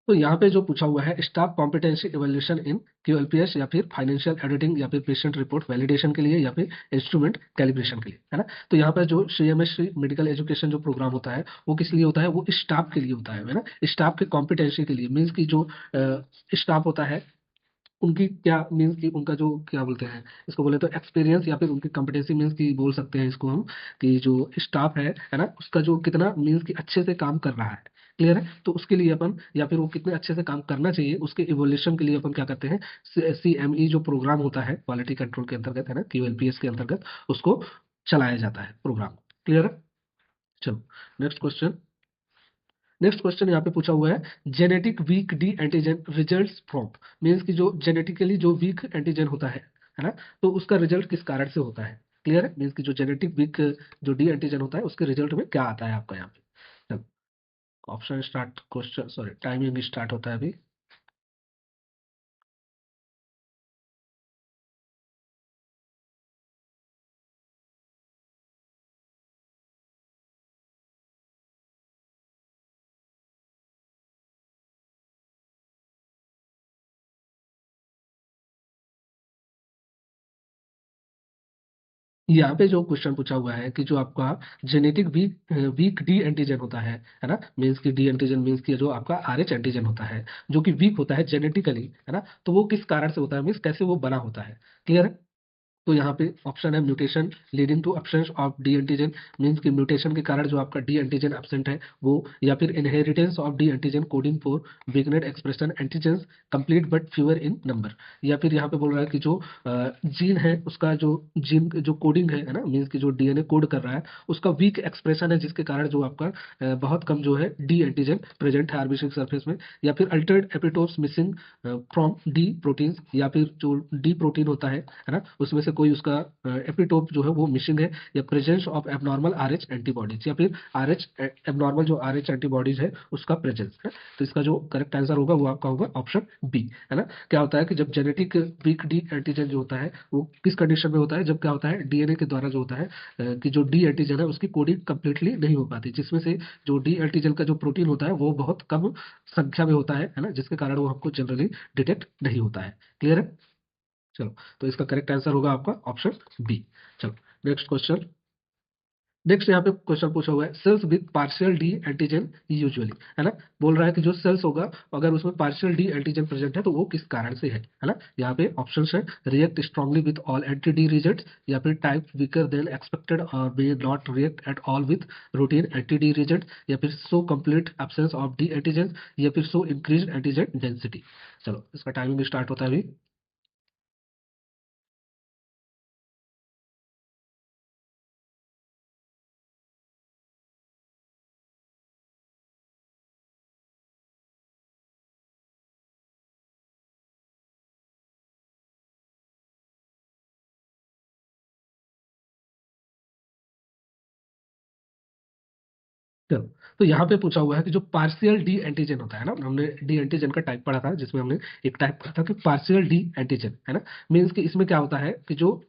तो यहाँ पे जो पूछा हुआ है स्टाफ कॉम्पिटेंसी इवैल्यूएशन इन क्यूएलपीएस या फिर फाइनेंशियल ऑडिटिंग या फिर पेशेंट रिपोर्ट वैलिडेशन के लिए या फिर इंस्ट्रूमेंट कैलिब्रेशन के लिए, है ना। तो यहाँ पर जो सीएमएस मेडिकल एजुकेशन जो प्रोग्राम होता है वो किस लिए होता है, वो स्टाफ के लिए होता है ना। स्टाफ के कॉम्पिटेंसी के लिए मीन्स की जो स्टाफ होता है उनकी क्या मीन्स की उनका जो क्या बोलते हैं इसको बोले तो एक्सपीरियंस या फिर उनकी कॉम्पिटेंसी मीन्स की बोल सकते हैं इसको हम कि जो स्टाफ है ना, उसका जो कितना मीन्स की अच्छे से काम कर रहा है। क्लियर है। तो उसके लिए अपन या फिर वो कितने अच्छे से काम करना चाहिए उसके इवोल्यूशन के लिए अपन क्या करते हैं, सीएमई जो प्रोग्राम होता है क्वालिटी कंट्रोल के अंतर्गत, है ना, क्यूएलपीएस के अंतर्गत उसको चलाया जाता है प्रोग्राम। क्लियर है। चलो नेक्स्ट क्वेश्चन। नेक्स्ट क्वेश्चन यहाँ पे पूछा हुआ है genetic weak D antigen results from, means की जो जेनेटिकली जो वीक एंटीजन होता है ना, तो उसका रिजल्ट किस कारण से होता है। क्लियर है। मीन्स की जो जेनेटिक वीक जो डी एंटीजन होता है उसके रिजल्ट में क्या आता है आपका यहाँ पे। चलो option start, question sorry timing start होता है अभी। यहाँ पे जो क्वेश्चन पूछा हुआ है कि जो आपका genetic weak weak D antigen होता है ना, मीन्स की डी एंटीजन मीन्स की जो आपका आरएच एंटीजन होता है जो कि वीक होता है जेनेटिकली, है ना, तो वो किस कारण से होता है, मीन्स कैसे वो बना होता है। क्लियर है। तो यहाँ पे ऑप्शन है mutation leading to absence of D antigen, means कि म्यूटेशन के कारण जो आपका डी एंटीजन एब्सेंट है वो, या फिर inheritance of D antigen coding for weakened expression antigen complete but fewer in number, या फिर यहाँ पे बोल रहा है कि जो जीन है उसका जो जीन जो कोडिंग है ना, मीन्स कि जो डीएनए कोड कर रहा है उसका वीक एक्सप्रेशन है जिसके कारण जो आपका बहुत कम जो है डी एंटीजन प्रेजेंट है आरबीसी सरफेस में, या फिर Altered epitopes missing from D protein, या फिर जो डी प्रोटीन होता है ना, उसमें से कोई उसका एपिटोप जो है वो मिसिंग है, या presence of abnormal RH antibodies, या फिर आरएच एबनॉर्मल जो आरएच एंटीबॉडीज है उसका प्रेजेंस है। तो इसका जो करेक्ट आंसर होगा वो आपका होगा ऑप्शन बी, है ना। क्या होता है कि जब जेनेटिक वीक डी एंटीजन जो होता है वो किस कंडीशन में होता है, जब क्या होता है डीएनए के द्वारा जो होता है कि जो डी एंटीजन है उसकी कोडिंग कंप्लीटली नहीं हो पाती, जिसमें से जो डी एंटीजन का जो प्रोटीन होता है वो बहुत कम संख्या में होता है ना, जिसके कारण वो हमको जनरली डिटेक्ट नहीं होता है। क्लियर है। चलो तो इसका करेक्ट आंसर होगा आपका ऑप्शन बी। चलो नेक्स्ट क्वेश्चन। नेक्स्ट यहाँ पे क्वेश्चन पूछा हुआ है cells with partial D antigen usually, है ना, बोल रहा है कि जो सेल्स होगा अगर उसमें पार्शियल डी एंटीजन प्रेजेंट है तो वो किस कारण से है ना। यहाँ पे ऑप्शन है react strongly with all anti D result, या फिर टाइप वीकर देन एक्सपेक्टेड और मे not react at all with routine anti D result, या फिर सो complete absence of D antigen, या फिर सो इंक्रीज एंटीजन डेंसिटी। चलो इसका टाइमिंग स्टार्ट होता है अभी। चलो तो यहाँ पे पूछा हुआ है कि जो पार्शियल डी एंटीजन होता है ना, हमने डी एंटीजन का टाइप पढ़ा था जिसमें हमने एक टाइप पढ़ा था कि पार्शियल डी एंटीजन, है ना, मीन्स कि इसमें क्या होता है कि जो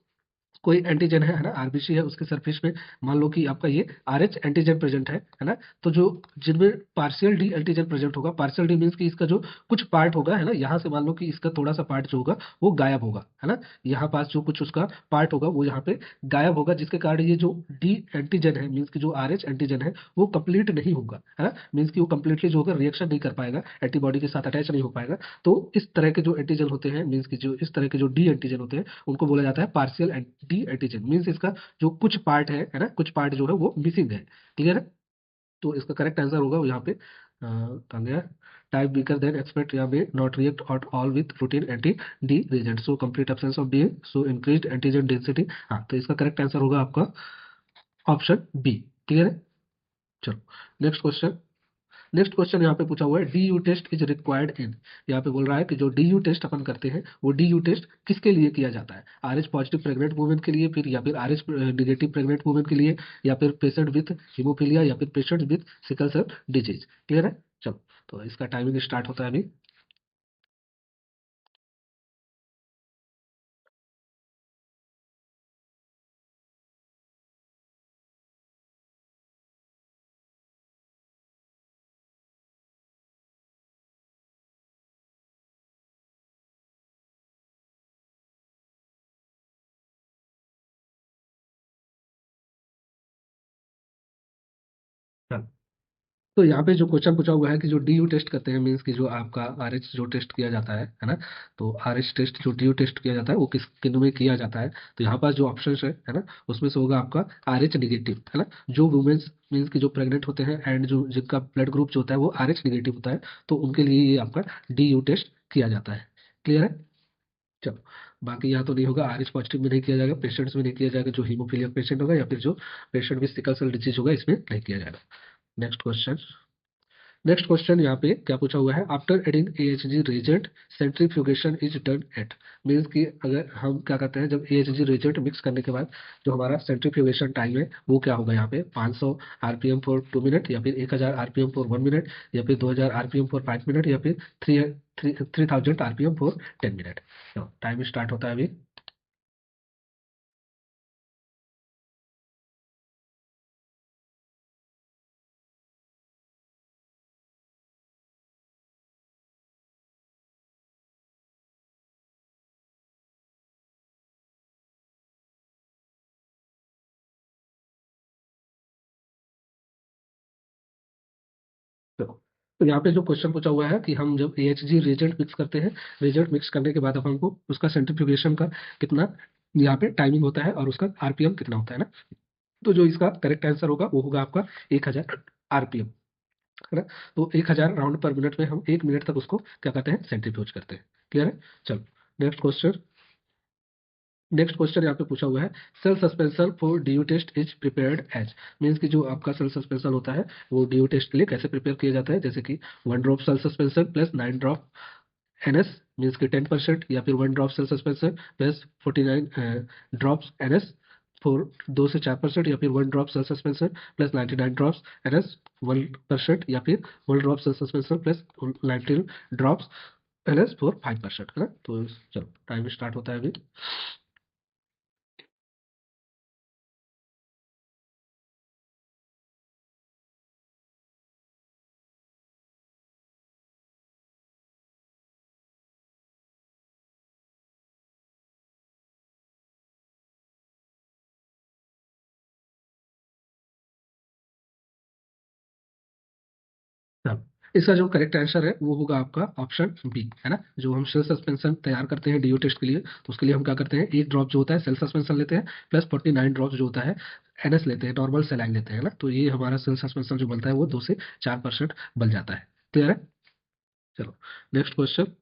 कोई एंटीजन है ना, आरबीसी है उसके सरफेस में मान लो कि आपका ये आरएच एंटीजन प्रेजेंट है ना, तो जो जिनमें पार्शियल डी एंटीजन प्रेजेंट होगा, पार्शियल डी मीन्स कि इसका जो कुछ पार्ट होगा है ना, यहाँ से मान लो कि इसका थोड़ा सा पार्ट जो होगा वो गायब होगा, है ना, यहाँ पास जो कुछ उसका पार्ट होगा वो यहाँ पे गायब होगा, जिसके कारण ये जो डी एंटीजन है मीन्स की जो आरएच एंटीजन है वो कंप्लीट नहीं होगा, है ना, मीन्स की वो कंप्लीटली जो होगा रिएक्शन नहीं कर पाएगा, एंटीबॉडी के साथ अटैच नहीं हो पाएगा। तो इस तरह के जो एंटीजन होते हैं मीन्स की जो इस तरह के जो डी एंटीजन होते हैं उनको बोला जाता है पार्शियल डी एंटीजन, मीन्स इसका जो कुछ पार्ट है ना, कुछ पार्ट जो है वो मिसिंग है। क्लियर है। तो इसका करेक्ट आंसर होगा वो यहाँ पे कहाँ गया, टाइप वीकर देन एक्सपेक्ट या may not react at all with protein anti D reagent, so complete absence of D, so increased antigen density. हाँ तो इसका करेक्ट आंसर होगा आपका ऑप्शन बी। क्लियर है। चलो नेक्स्ट क्वेश्चन। नेक्स्ट क्वेश्चन यहाँ पे पूछा हुआ है D U test is required in, यहाँ पे बोल रहा है कि जो डी यू टेस्ट अपन करते हैं वो डी यू टेस्ट किसके लिए किया जाता है, R H positive pregnant women के लिए, फिर या फिर R H negative pregnant women के लिए, या फिर पेशेंट विथ हीमोफीलिया, या फिर patient with sickle cell disease. Clear है। चलो तो इसका टाइमिंग स्टार्ट होता है अभी। तो यहाँ पे जो क्वेश्चन पूछा हुआ है कि जो डीयू टेस्ट करते हैं, मीन्स कि जो आपका आरएच जो टेस्ट किया जाता है ना, तो आरएच टेस्ट जो डीयू टेस्ट किया जाता है वो किस किन में किया जाता है, तो यहाँ पर जो ऑप्शन है ना, उसमें से होगा आपका आरएच निगेटिव, है ना। जो वुमेन्स मीन्स कि जो प्रेग्नेंट होते हैं एंड जो जिनका ब्लड ग्रुप जो होता है वो आरएच निगेटिव होता है, तो उनके लिए ये आपका डीयू टेस्ट किया जाता है। क्लियर है। चलो, बाकी यहाँ तो नहीं होगा, आरएच पॉजिटिव में नहीं किया जाएगा, पेशेंट्स में नहीं किया जाएगा, जो हीमोफीलिया पेशेंट होगा या फिर जो patient with sickle cell disease होगा इसमें नहीं किया जाएगा। Next question. नेक्स्ट क्वेश्चन यहाँ पे क्या पूछा हुआ है, after adding AHG reagent centrifugation is done at. Means कि अगर हम क्या करते हैं, जब AHG reagent मिक्स करने के बाद जो हमारा सेंट्रीफ्यूगेशन टाइम है वो क्या होगा, यहाँ पे 500 RPM फॉर 2 मिनट, या फिर 1000 RPM फॉर 1 मिनट, या फिर 2000 RPM फॉर 5 मिनट, या फिर 3000 RPM for 10 minute. Time start होता है अभी। तो यहाँ पे जो क्वेश्चन पूछा हुआ है कि हम जब AHG रिएजेंट मिक्स करते हैं, रिएजेंट मिक्स करने के बाद अब हमको उसका सेंट्रीफ्यूगेशन का कितना यहाँ पे टाइमिंग होता है और उसका RPM कितना होता है ना, तो जो इसका करेक्ट आंसर होगा वो होगा आपका 1000 RPM, है ना। तो 1000 राउंड पर मिनट में हम 1 मिनट तक उसको क्या करते हैं, सेंट्रीफ्यूज करते हैं। क्लियर है। चलो, नेक्स्ट क्वेश्चन। नेक्स्ट क्वेश्चन यहाँ पे पूछा हुआ है, cell suspension for the test is prepared as. Means कि जो आपका सेल सस्पेंशन होता है वो डीयू टेस्ट के लिए कैसे प्रिपेयर किया जाता है, जैसे कि 1 drop cell suspension plus 9 drop NS, means कि 10%, या फिर 1 drop cell suspension plus 49 drops NS for 2 से 4%, या फिर 1 drop cell suspension plus 99 drops NS 1%, या फिर 1 drop cell suspension plus 19 drops NS for 5%, है ना। तो चलो, टाइम स्टार्ट होता है अभी। हाँ, इसका जो करेक्ट आंसर है वो होगा आपका ऑप्शन बी, है ना। जो हम सेल सस्पेंशन तैयार करते हैं डीओ टेस्ट के लिए, तो उसके लिए हम क्या करते हैं, 1 ड्रॉप जो होता है सेल सस्पेंशन लेते हैं, प्लस 49 ड्रॉप जो होता है NS लेते हैं, नॉर्मल सेलाइन लेते हैं ना, तो ये हमारा सेल सस्पेंशन जो बनता है वो 2 से 4% बन जाता है। क्लियर है। चलो, नेक्स्ट क्वेश्चन।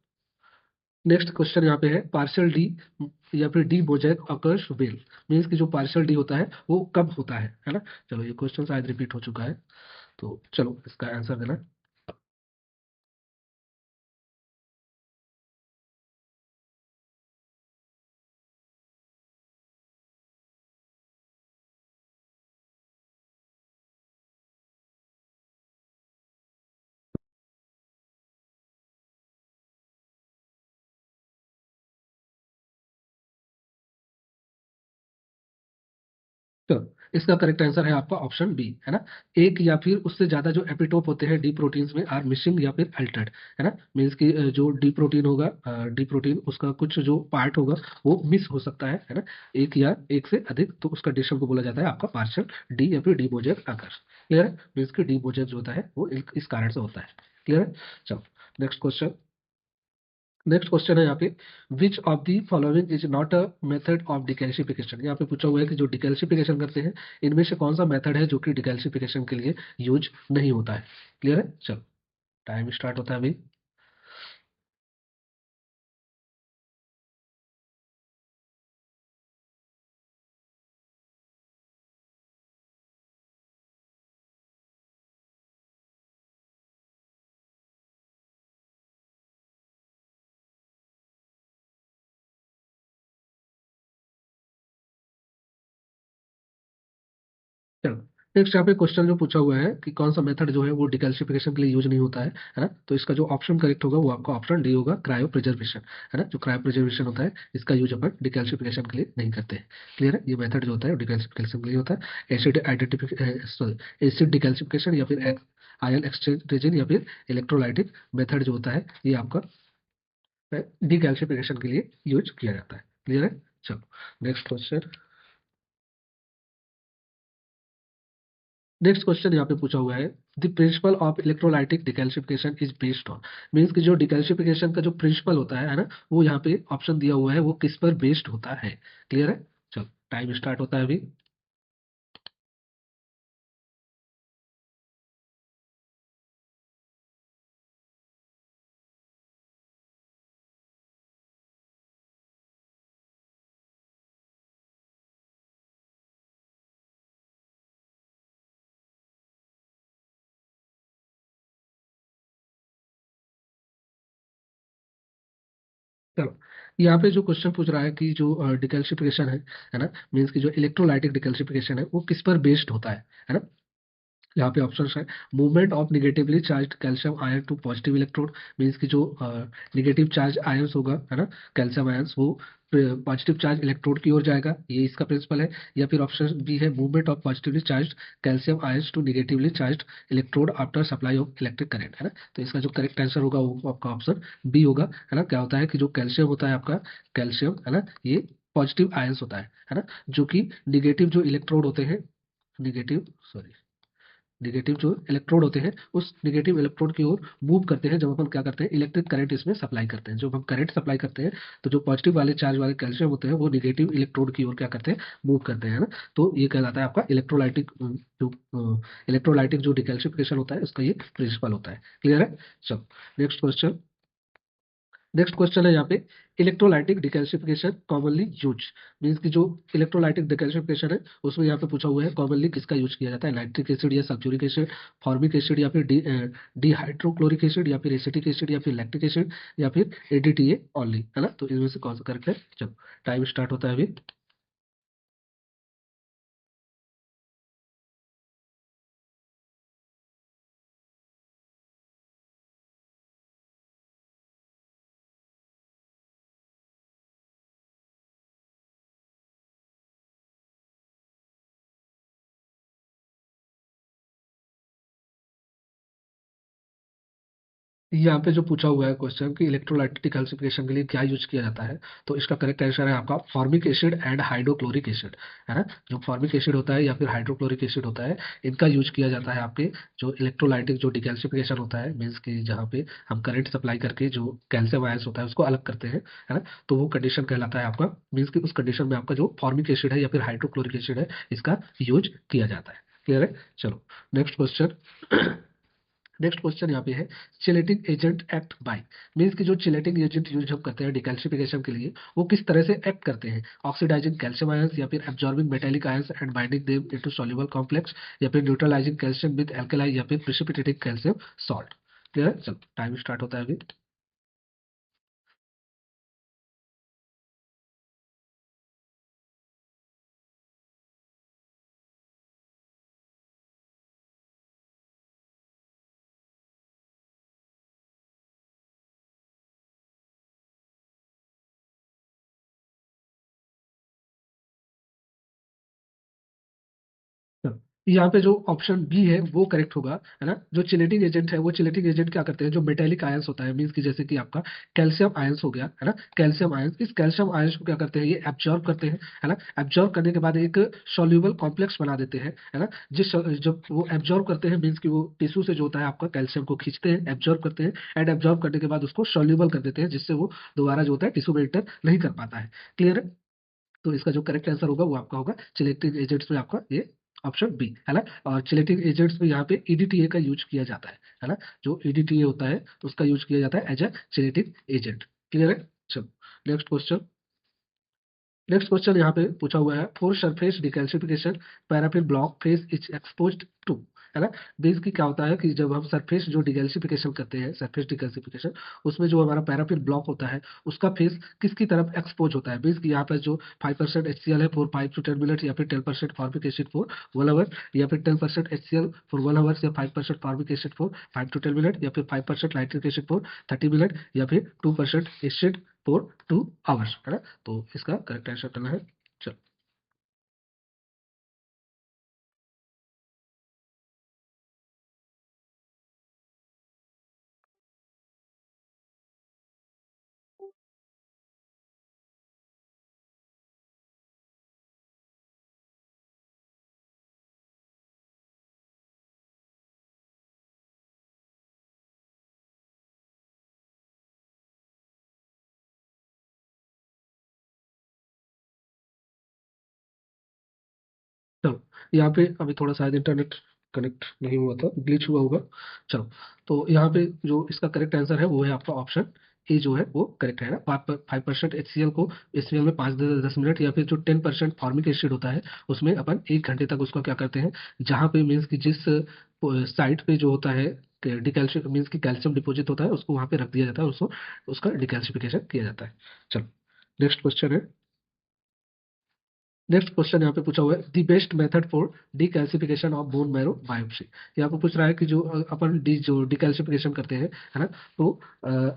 नेक्स्ट क्वेश्चन यहाँ पे है, पार्शियल डी या फिर डी बोजेक अकर्स वेल। मीन्स कि जो पार्शियल डी होता है वो कब होता है ना। चलो, ये क्वेश्चन शायद रिपीट हो चुका है, तो चलो इसका आंसर देना। तो इसका करेक्ट आंसर है आपका ऑप्शन बी, है ना। एक या फिर उससे ज्यादा जो एपिटोप होते हैं डी प्रोटीन्स में आर मिसिंग या फिर अल्टर्ड, है ना। मीन्स कि जो डी प्रोटीन होगा, डी प्रोटीन उसका कुछ जो पार्ट होगा वो मिस हो सकता है ना। एक या एक से अधिक, तो उस कंडीशन को बोला जाता है आपका पार्शियल डी या फिर डी मोजेक आकर। क्लियर है। मीन्स कि डी मोजेक जो होता है वो इस कारण से होता है। क्लियर है। चलो, नेक्स्ट क्वेश्चन। नेक्स्ट क्वेश्चन है यहाँ पे, which of the following is not a method of decalcification. यहाँ पे पूछा हुआ है कि जो डिकैल्सिफिकेशन करते हैं इनमें से कौन सा मेथड है जो कि डिकैल्सिफिकेशन के लिए यूज नहीं होता है। क्लियर है। चलो, टाइम स्टार्ट होता है अभी। चलो, नेक्स्ट यहाँ पे क्वेश्चन जो पूछा हुआ है कि कौन सा मेथड जो है वो डिकैल्सिफिकेशन के लिए यूज नहीं होता है ना। तो इसका जो ऑप्शन करेक्ट होगा वो आपका ऑप्शन डी होगा, क्रायो प्रिजर्वेशन, है ना। जो क्रायो प्रिजर्वेशन होता है इसका यूज अपन डिकैल्सिफिकेशन के लिए नहीं करते हैं। क्लियर है। ये मेथड जो होता है डिकैल्सिफिकेशन के लिए होता है। Acid identification, sorry, acid decalcification या फिर आयन एक्सचेंज रेजिन या फिर इलेक्ट्रोलाइटिक मेथड जो होता है ये आपका डिकैल्सिफिकेशन के लिए यूज किया जाता है। क्लियर है। चलो, नेक्स्ट क्वेश्चन। नेक्स्ट क्वेश्चन यहाँ पे पूछा हुआ है, the principle of electrolytic decalcification is based on. Means कि जो डिकैल्सिफिकेशन का जो प्रिंसिपल होता है ना, वो यहाँ पे ऑप्शन दिया हुआ है, वो किस पर बेस्ड होता है। क्लियर है? चलो टाइम स्टार्ट होता है अभी। चलो, यहाँ पे जो क्वेश्चन पूछ रहा है कि जो डिकैल्सिफिकेशन है ना, मीन्स कि जो इलेक्ट्रोलाइटिक डिकैल्सिफिकेशन है वो किस पर बेस्ड होता है ना। यहाँ पे ऑप्शन है, movement of negatively charge calcium ion to positive electrode. Means की जो निगेटिव चार्ज आयंस होगा है ना, कैल्शियम आयंस, वो पॉजिटिव चार्ज इलेक्ट्रोड की ओर जाएगा, ये इसका प्रिंसिपल है। या फिर ऑप्शन बी है, movement of positively charge calcium ions to negatively charge electrode after supply of electric current, है ना। तो इसका जो करेक्ट आंसर होगा वो आपका ऑप्शन बी होगा, है ना। क्या होता है कि जो कैल्शियम होता है आपका, कैल्शियम है ना, ये पॉजिटिव आयंस होता है ना, जो कि निगेटिव जो इलेक्ट्रोड होते हैं, निगेटिव सॉरी निगेटिव जो इलेक्ट्रोड होते हैं, उस निगेटिव इलेक्ट्रोड की ओर मूव करते हैं जब अपन क्या करते हैं, इलेक्ट्रिक करंट इसमें सप्लाई करते हैं। जब हम करंट सप्लाई करते हैं तो जो पॉजिटिव वाले चार्ज वाले कैल्शियम होते हैं वो निगेटिव इलेक्ट्रोड की ओर क्या करते हैं, मूव करते हैं, है ना। तो ये कहलाता है आपका इलेक्ट्रोलाइटिक जो इलेक्ट्रोलाइटिक जो डिकैल्सिफिकेशन होता है उसका ये प्रिंसिपल होता है। क्लियर है? चलो नेक्स्ट क्वेश्चन। नेक्स्ट क्वेश्चन है यहाँ पे, electrolytic decalcification commonly use. Means की जो इलेक्ट्रोलाइटिक डिकैल्सिफिकेशन है उसमें यहाँ पे पूछा हुआ है कॉमनली किसका यूज किया जाता है, नाइट्रिक एसिड या सल्फ्यूरिक एसिड, फॉर्मिक एसिड या फिर डिहाइड्रोक्लोरिक एसिड या फिर एसिटिक एसिड या फिर लैक्टिक एसिड या फिर एडीटीए ओनली, है ना। तो इनमें से कौन सा करेक्ट है? चलो टाइम स्टार्ट होता है अभी। यहाँ पे जो पूछा हुआ है क्वेश्चन कि इलेक्ट्रोलाइटिक डिकैल्सिफिकेशन के लिए क्या यूज किया जाता है, तो इसका करेक्ट आंसर है आपका formic acid and hydrochloric acid, है ना। जो फॉर्मिक एसिड होता है या फिर हाइड्रोक्लोरिक एसिड होता है, इनका यूज किया जाता है आपके जो इलेक्ट्रोलाइटिक जो डिकैल्सिफिकेशन होता है, मीन्स कि जहाँ पे हम करंट सप्लाई करके जो कैल्शियम आयंस होता है उसको अलग करते हैं, है ना। तो वो कंडीशन कहलाता है आपका, मीन्स कि उस कंडीशन में आपका जो फॉर्मिक एसिड है या फिर हाइड्रोक्लोरिक एसिड है, इसका यूज किया जाता है। क्लियर है? चलो नेक्स्ट क्वेश्चन। नेक्स्ट क्वेश्चन यहाँ पे है, chelating agent act by. Means की जो चिलेटिंग एजेंट यूज हम करते हैं डिकैल्सिफिकेशन के लिए, वो किस तरह से एक्ट करते हैं, ऑक्सीडाइजिंग कैल्शियम आयंस या फिर absorbing metallic ions and binding them into soluble complex या फिर न्यूट्रलाइजिंग कैल्शियम विद एल्कलाई या फिर प्रिसिपिटेटिंग कैल्शियम सॉल्ट। क्लियर है? चलो टाइम स्टार्ट होता है अभी। यहाँ पे जो ऑप्शन बी है वो करेक्ट होगा, है ना। जो चिलेटिंग एजेंट है, वो चिलेटिंग एजेंट क्या करते हैं, जो मेटेलिक आयंस होता है, मीन्स की जैसे कि आपका कैल्शियम आयंस हो गया, है ना। कैल्शियम आयंस, इस कैल्शियम आयंस को क्या करते हैं, ये एब्जॉर्ब करते हैं, है ना। एब्जॉर्ब करने के बाद एक सॉल्यूबल कॉम्प्लेक्स बना देते हैं, है ना। जब वो एब्जॉर्ब करते हैं, मीन्स की वो टिश्यू से जो होता है आपका कैल्शियम को खींचते हैं, एब्जॉर्ब करते हैं, एंड एब्जॉर्ब करने के बाद उसको सॉल्यूबल कर देते हैं, जिससे वो दोबारा जो होता है टिश्यू में एंटर नहीं कर पाता है। क्लियर है? तो इसका जो करेक्ट आंसर होगा वो आपका होगा चिलेटिंग एजेंट्स में आपका ये ऑप्शन बी, है ना। और चिलेटिंग एजेंट्स में यहाँ पे ईडीटीए का यूज किया जाता है ना। जो ईडीटीए होता है उसका यूज किया जाता है as a chelating agent. Clear है? चलो नेक्स्ट क्वेश्चन। नेक्स्ट क्वेश्चन यहाँ पे पूछा हुआ है, for surface decalcification paraffin block face is exposed to, है ना। बेसिकली क्या होता है कि जब हम सरफेस जो डिकैल्सिफिकेशन करते हैं, सरफेस डिकैल्सिफिकेशन, उसमें जो हमारा पैराफिन ब्लॉक होता है उसका फेस किसकी तरफ एक्सपोज होता है। बेसिकली यहाँ पर जो 5% HCl है फॉर 5 to 10 मिनट, या फिर 10% फॉर्मिक एसिड फॉर 1 आवर, या फिर 10% HCl फॉर 1 आवर, या 5% formic acid for 5 to 10 minute, या फिर 5% नाइट्रिक एसिड फॉर 30 मिनट, या फिर 2% एसिड फॉर 2 आवर्स, है ना। तो इसका करेक्ट आंसर करना है। चलो यहाँ पे अभी थोड़ा शायद इंटरनेट कनेक्ट नहीं हुआ था, ग्लिच हुआ होगा। चलो, तो यहाँ पे जो इसका करेक्ट आंसर है वो है आपका ऑप्शन ए जो है वो करेक्ट है ना। 5% HCl को HCl में 5 से 10 मिनट, या फिर जो 10% फॉर्मिक एसिड होता है उसमें अपन 1 घंटे तक उसको क्या करते हैं, जहाँ पे मीन्स कि जिस साइट पे जो होता है डिकैल्शियम मीन्स कि कैल्शियम डिपोजिट होता है उसको वहाँ पे रख दिया जाता है, उसको उसका डिकैल्सिफिकेशन किया जाता है। चलो, नेक्स्ट क्वेश्चन है। नेक्स्ट क्वेश्चन यहाँ पे पूछा हुआ है the best method for decalcification of bone marrow biopsy. यहाँ पे पूछ रहा है कि जो अपन जो डिकैल्सिफिकेशन करते हैं है ना, तो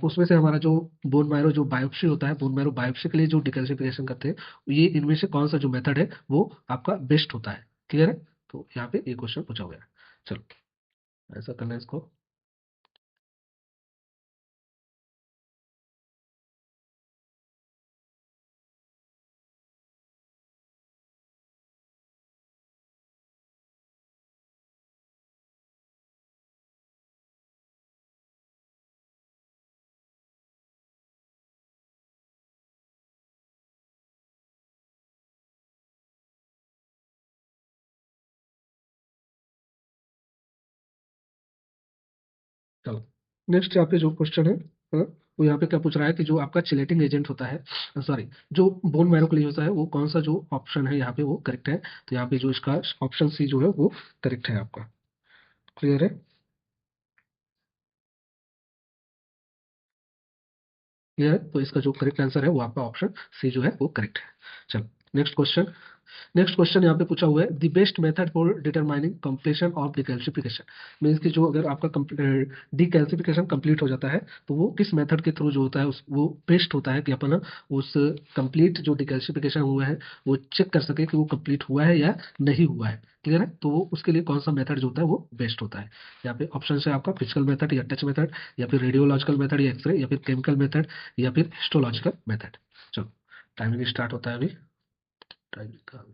उसमें से हमारा जो बोन मैरो जो बायोप्सी होता है, बोन मैरो बायोप्सी के लिए जो डिकैल्सिफिकेशन करते हैं, ये इनमें से कौन सा जो मेथड है वो आपका बेस्ट होता है। क्लियर है? तो यहाँ पे ये क्वेश्चन पूछा हुआ है। चलो, ऐसा करना है इसको। चलो, नेक्स्ट यहाँ पे जो क्वेश्चन है वो यहाँ पे क्या पूछ रहा है कि जो आपका चिलेटिंग एजेंट होता है, सॉरी, जो बोन मैरो के लिए होता है, वो कौन सा जो ऑप्शन है यहाँ पे वो करेक्ट है। तो यहाँ पे जो इसका ऑप्शन सी जो है वो करेक्ट है आपका। क्लियर है? क्लियर है? तो इसका जो करेक्ट आंसर है वो आपका ऑप्शन सी जो है वो करेक्ट है। चलो, नेक्स्ट क्वेश्चन। नेक्स्ट क्वेश्चन यहाँ पे पूछा हुआ है the best method for determining completion of decalcification. Means कि जो अगर आपका डिकैल्सिफिकेशन कंप्लीट हो जाता है तो वो किस मेथड के थ्रू जो होता है वो बेस्ट होता है कि अपन उस कंप्लीट जो डिकैल्सिफिकेशन हुआ है वो चेक कर सके कि वो कंप्लीट हुआ है या नहीं हुआ है। क्लियर है? तो वो उसके लिए कौन सा मेथड जो होता है वो बेस्ट होता है। यहाँ पे ऑप्शन है आपका फिजिकल मेथड या टच मेथड, या फिर रेडियोलॉजिकल मेथड या एक्सरे, या फिर केमिकल मेथड, या फिर हिस्टोलॉजिकल मेथड। चलो, टाइमिंग स्टार्ट होता है अभी। टाइमिंग का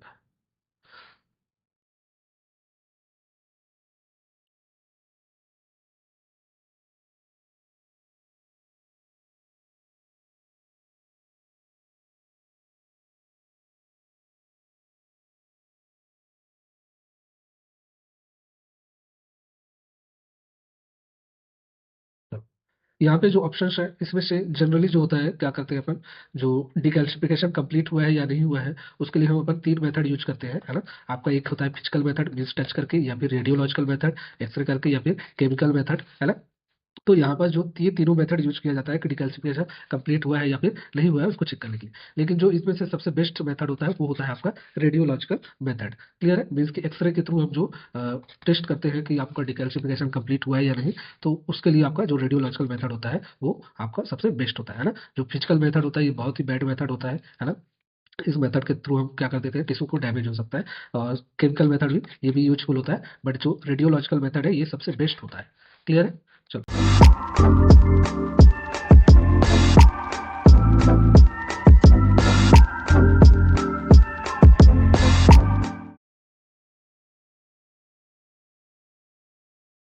यहाँ पे जो ऑप्शन है इसमें से जनरली जो होता है क्या करते हैं अपन, जो डिकैल्सिफिकेशन कंप्लीट हुआ है या नहीं हुआ है उसके लिए हम अपन 3 मेथड यूज करते हैं, है ना। आपका एक होता है फिजिकल मेथड मीन्स टच करके, या फिर रेडियोलॉजिकल मेथड एक्सरे करके, या फिर केमिकल मेथड, है ना। तो यहाँ पर जो ये तीनों मेथड यूज किया जाता है कि डिकैल्सिफिकेशन कंप्लीट हुआ है या फिर नहीं हुआ है उसको चेक करने के लिए। लेकिन जो इसमें से सबसे बेस्ट मेथड होता है वो होता है आपका रेडियोलॉजिकल मेथड। क्लियर है? मीन्स कि एक्सरे के थ्रू हम जो टेस्ट करते हैं कि आपका डिकैल्सिफिकेशन कंप्लीट हुआ है या नहीं, तो उसके लिए आपका जो रेडियोलॉजिकल मेथड होता है वो आपका सबसे बेस्ट होता है ना। जो फिजिकल मेथड होता है ये बहुत ही बैड मेथड होता है ना। इस मेथड के थ्रू हम क्या कर देते हैं, टिश्यू को डैमेज हो सकता है। और केमिकल मेथड भी ये भी यूजफुल होता है, बट जो रेडियोलॉजिकल मेथड है ये सबसे बेस्ट होता है। क्लियर है? चलो।